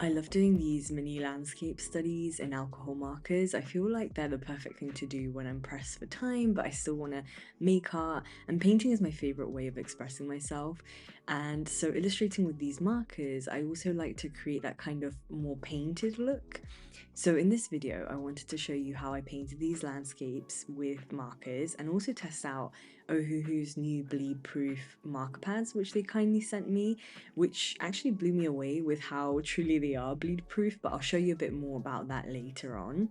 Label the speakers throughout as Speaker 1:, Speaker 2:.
Speaker 1: I love doing these mini landscape studies in alcohol markers. I feel like they're the perfect thing to do when I'm pressed for time, but I still want to make art. And painting is my favorite way of expressing myself. And so, illustrating with these markers, I also like to create that kind of more painted look. So, in this video, I wanted to show you how I painted these landscapes with markers and also test out Ohuhu's new bleed proof marker pads, which they kindly sent me, which actually blew me away with how truly they are bleed proof, but I'll show you a bit more about that later on.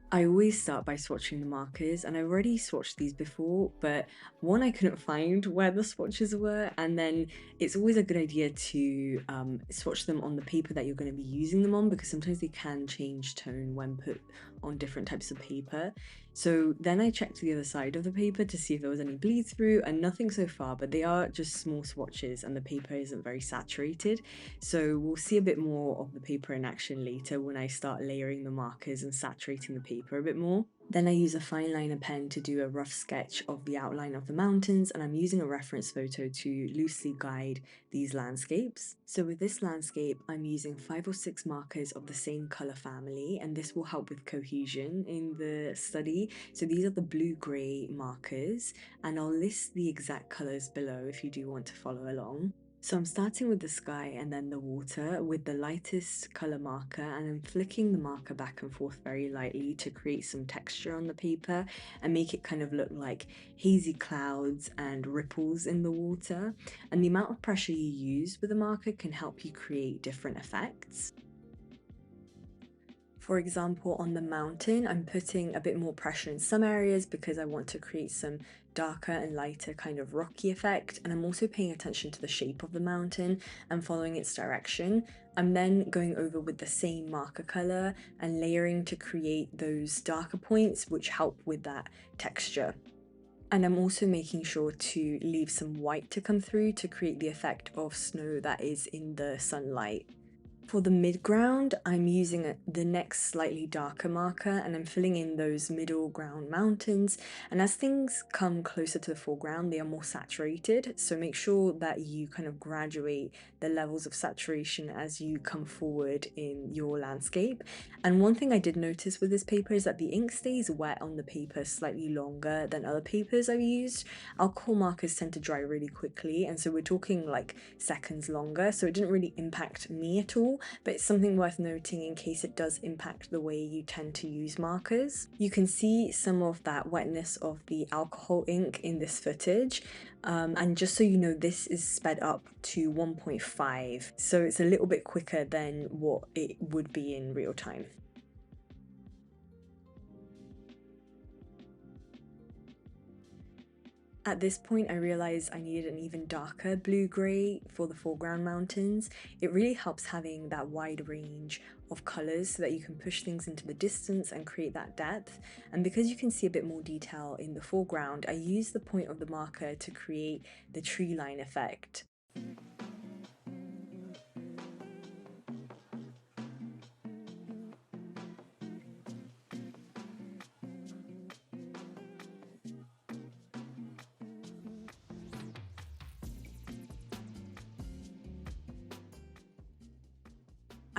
Speaker 1: I always start by swatching the markers, and I've already swatched these before, but one, I couldn't find where the swatches were, and then it's always a good idea to swatch them on the paper that you're going to be using them on, because sometimes they can change tone when put on different types of paper. So then I checked the other side of the paper to see if there was any bleed through, and nothing so far, but they are just small swatches and the paper isn't very saturated. So we'll see a bit more of the paper in action later when I start layering the markers and saturating the paper a bit more. Then I use a fine liner pen to do a rough sketch of the outline of the mountains, and I'm using a reference photo to loosely guide these landscapes. So with this landscape, I'm using 5 or 6 markers of the same color family, and this will help with cohesion in the study. So these are the blue-gray markers, and I'll list the exact colors below if you do want to follow along. So I'm starting with the sky and then the water with the lightest colour marker, and I'm flicking the marker back and forth very lightly to create some texture on the paper and make it kind of look like hazy clouds and ripples in the water. And the amount of pressure you use with the marker can help you create different effects. For example, on the mountain, I'm putting a bit more pressure in some areas because I want to create some darker and lighter kind of rocky effect. And I'm also paying attention to the shape of the mountain and following its direction. I'm then going over with the same marker color and layering to create those darker points which help with that texture. And I'm also making sure to leave some white to come through to create the effect of snow that is in the sunlight. For the midground, I'm using the next slightly darker marker and I'm filling in those middle ground mountains. And as things come closer to the foreground, they are more saturated. So make sure that you kind of graduate the levels of saturation as you come forward in your landscape. And one thing I did notice with this paper is that the ink stays wet on the paper slightly longer than other papers I've used. Alcohol markers tend to dry really quickly, and so we're talking like seconds longer, so it didn't really impact me at all, but it's something worth noting in case it does impact the way you tend to use markers. You can see some of that wetness of the alcohol ink in this footage, and just so you know, this is sped up to 1.5, so it's a little bit quicker than what it would be in real time. At this point, I realized I needed an even darker blue-gray for the foreground mountains. It really helps having that wide range of colors so that you can push things into the distance and create that depth. And because you can see a bit more detail in the foreground, I use the point of the marker to create the tree line effect.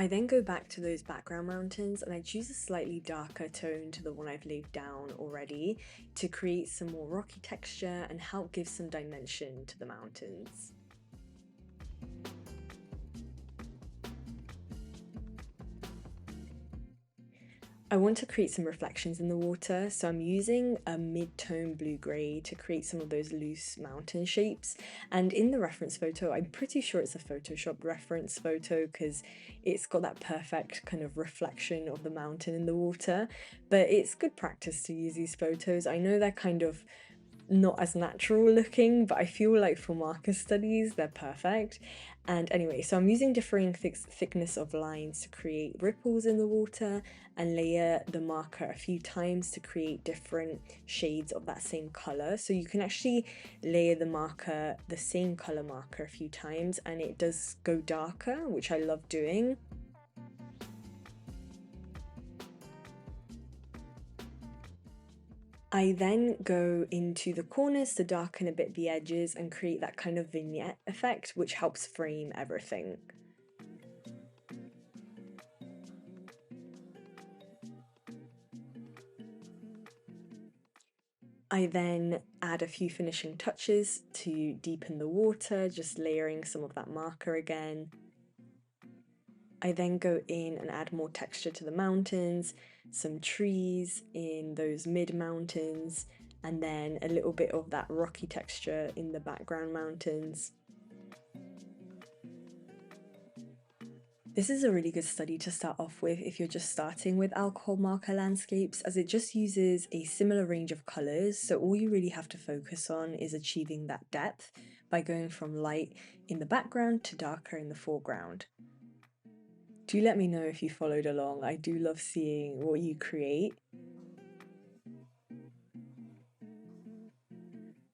Speaker 1: I then go back to those background mountains and I choose a slightly darker tone to the one I've laid down already to create some more rocky texture and help give some dimension to the mountains. I want to create some reflections in the water, so I'm using a mid-tone blue-grey to create some of those loose mountain shapes. And in the reference photo, I'm pretty sure it's a Photoshop reference photo because it's got that perfect kind of reflection of the mountain in the water. But it's good practice to use these photos. I know they're kind of not as natural looking, but I feel like for marker studies they're perfect. And anyway, so I'm using differing thickness of lines to create ripples in the water and layer the marker a few times to create different shades of that same color. So you can actually layer the marker, the same color marker, a few times and it does go darker, which I love doing. I then go into the corners to darken a bit the edges and create that kind of vignette effect, which helps frame everything. I then add a few finishing touches to deepen the water, just layering some of that marker again. I then go in and add more texture to the mountains, some trees in those mid-mountains, and then a little bit of that rocky texture in the background mountains. This is a really good study to start off with if you're just starting with alcohol marker landscapes, as it just uses a similar range of colours, so all you really have to focus on is achieving that depth by going from light in the background to darker in the foreground. Do let me know if you followed along. I do love seeing what you create.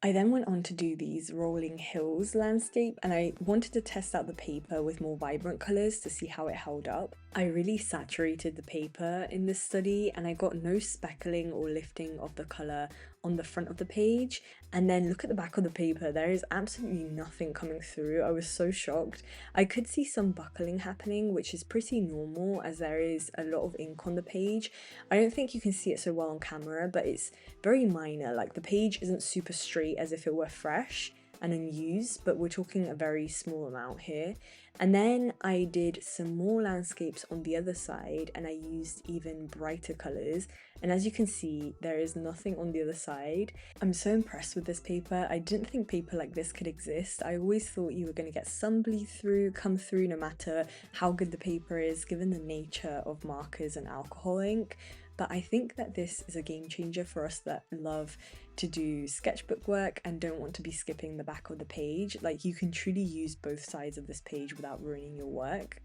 Speaker 1: I then went on to do these rolling hills landscape, and I wanted to test out the paper with more vibrant colours to see how it held up. I really saturated the paper in this study, and I got no speckling or lifting of the colour on the front of the page. And then look at the back of the paper, there is absolutely nothing coming through. I was so shocked. I could see some buckling happening, which is pretty normal as there is a lot of ink on the page. I don't think you can see it so well on camera, but it's very minor. Like, the page isn't super straight as if it were fresh and unused, but we're talking a very small amount here. And then I did some more landscapes on the other side, and I used even brighter colours, and as you can see, there is nothing on the other side. I'm so impressed with this paper. I didn't think paper like this could exist. I always thought you were going to get some bleed through come through no matter how good the paper is, given the nature of markers and alcohol ink. But I think that this is a game changer for us that love to do sketchbook work and don't want to be skipping the back of the page. Like, you can truly use both sides of this page without ruining your work.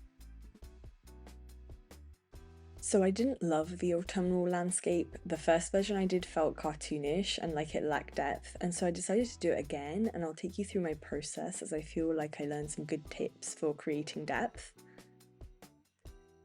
Speaker 1: So I didn't love the autumnal landscape. The first version I did felt cartoonish and like it lacked depth, and so I decided to do it again, and I'll take you through my process as I feel like I learned some good tips for creating depth.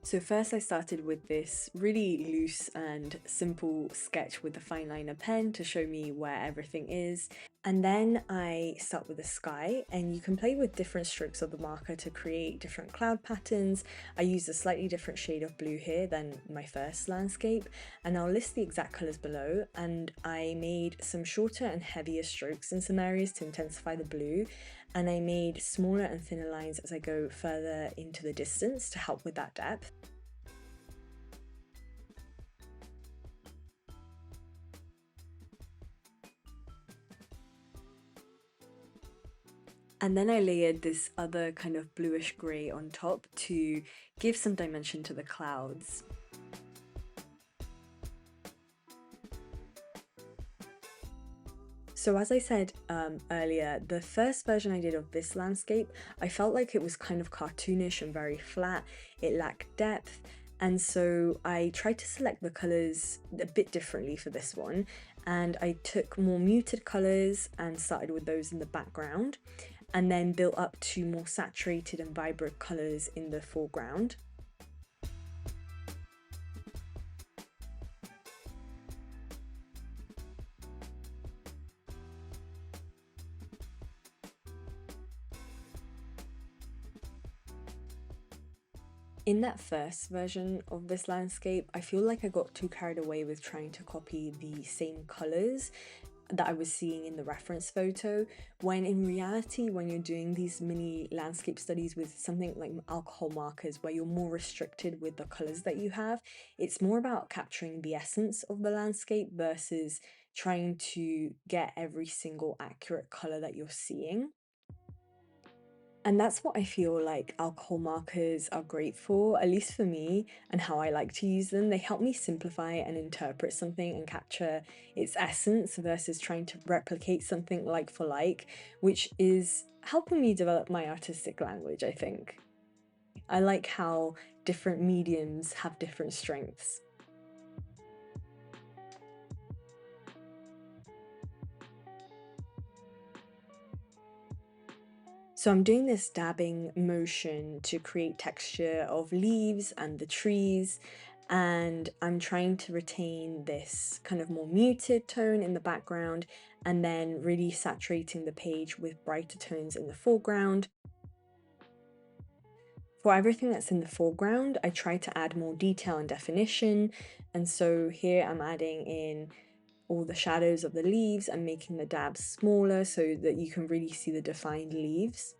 Speaker 1: So first I started with this really loose and simple sketch with a fine liner pen to show me where everything is. And then I start with the sky, and you can play with different strokes of the marker to create different cloud patterns. I used a slightly different shade of blue here than my first landscape, and I'll list the exact colours below. And I made some shorter and heavier strokes in some areas to intensify the blue, and I made smaller and thinner lines as I go further into the distance to help with that depth. And then I layered this other kind of bluish grey on top to give some dimension to the clouds. So as I said earlier, the first version I did of this landscape, I felt like it was kind of cartoonish and very flat. It lacked depth, and so I tried to select the colours a bit differently for this one, and I took more muted colours and started with those in the background, and then built up to more saturated and vibrant colours in the foreground. In that first version of this landscape, I feel like I got too carried away with trying to copy the same colours that I was seeing in the reference photo, when in reality, when you're doing these mini landscape studies with something like alcohol markers where you're more restricted with the colours that you have, it's more about capturing the essence of the landscape versus trying to get every single accurate colour that you're seeing. And that's what I feel like alcohol markers are great for, at least for me, and how I like to use them. They help me simplify and interpret something and capture its essence versus trying to replicate something like for like, which is helping me develop my artistic language, I think. I like how different mediums have different strengths. So I'm doing this dabbing motion to create texture of leaves and the trees, and I'm trying to retain this kind of more muted tone in the background and then really saturating the page with brighter tones in the foreground. For everything that's in the foreground, I try to add more detail and definition, and so here I'm adding in all the shadows of the leaves and making the dabs smaller so that you can really see the defined leaves.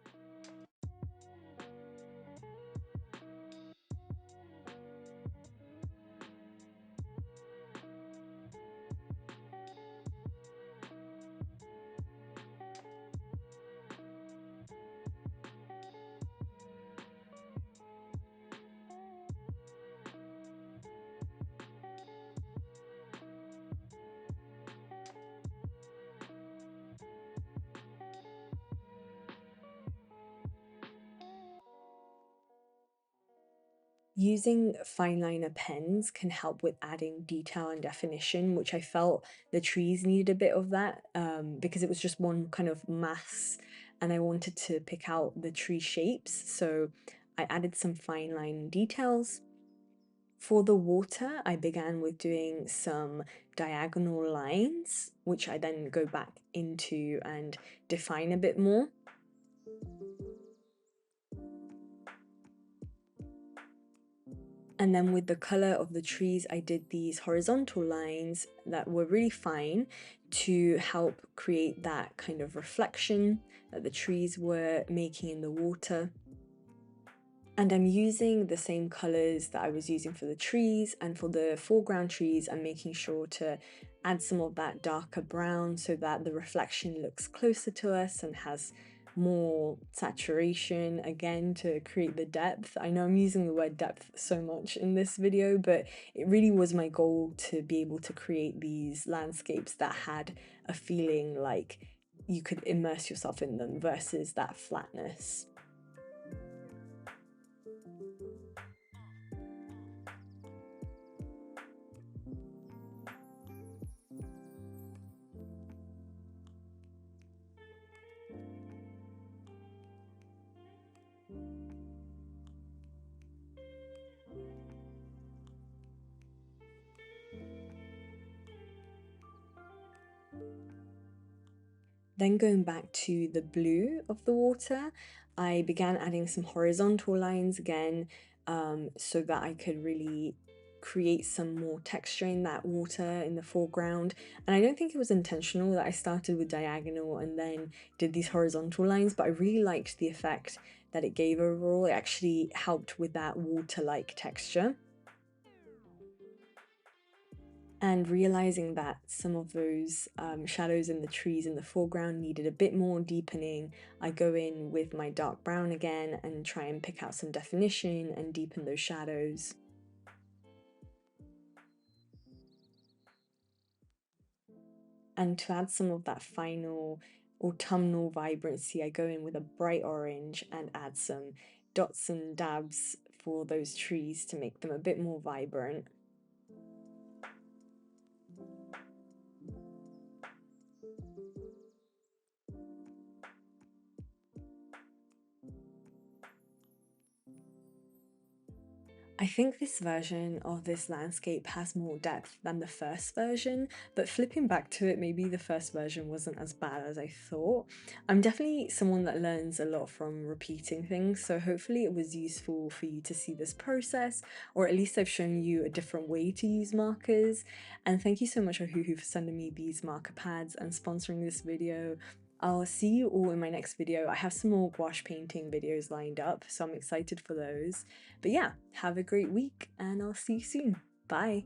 Speaker 1: Using fine liner pens can help with adding detail and definition, which I felt the trees needed a bit of that because it was just one kind of mass and I wanted to pick out the tree shapes. So I added some fine line details. For the water, I began with doing some diagonal lines, which I then go back into and define a bit more. And then with the color of the trees, I did these horizontal lines that were really fine to help create that kind of reflection that the trees were making in the water. And I'm using the same colors that I was using for the trees, and for the foreground trees, I'm making sure to add some of that darker brown so that the reflection looks closer to us and has more saturation again to create the depth. I know I'm using the word depth so much in this video, but it really was my goal to be able to create these landscapes that had a feeling like you could immerse yourself in them versus that flatness. Then going back to the blue of the water, I began adding some horizontal lines again so that I could really create some more texture in that water in the foreground. And I don't think it was intentional that I started with diagonal and then did these horizontal lines, but I really liked the effect that it gave overall. It actually helped with that water-like texture. And realizing that some of those shadows in the trees in the foreground needed a bit more deepening, I go in with my dark brown again and try and pick out some definition and deepen those shadows. And to add some of that final autumnal vibrancy, I go in with a bright orange and add some dots and dabs for those trees to make them a bit more vibrant. I think this version of this landscape has more depth than the first version, but flipping back to it, maybe the first version wasn't as bad as I thought. I'm definitely someone that learns a lot from repeating things, so hopefully it was useful for you to see this process, or at least I've shown you a different way to use markers. And thank you so much, Ohuhu, for sending me these marker pads and sponsoring this video. I'll see you all in my next video. I have some more gouache painting videos lined up, so I'm excited for those. But yeah, have a great week and I'll see you soon. Bye!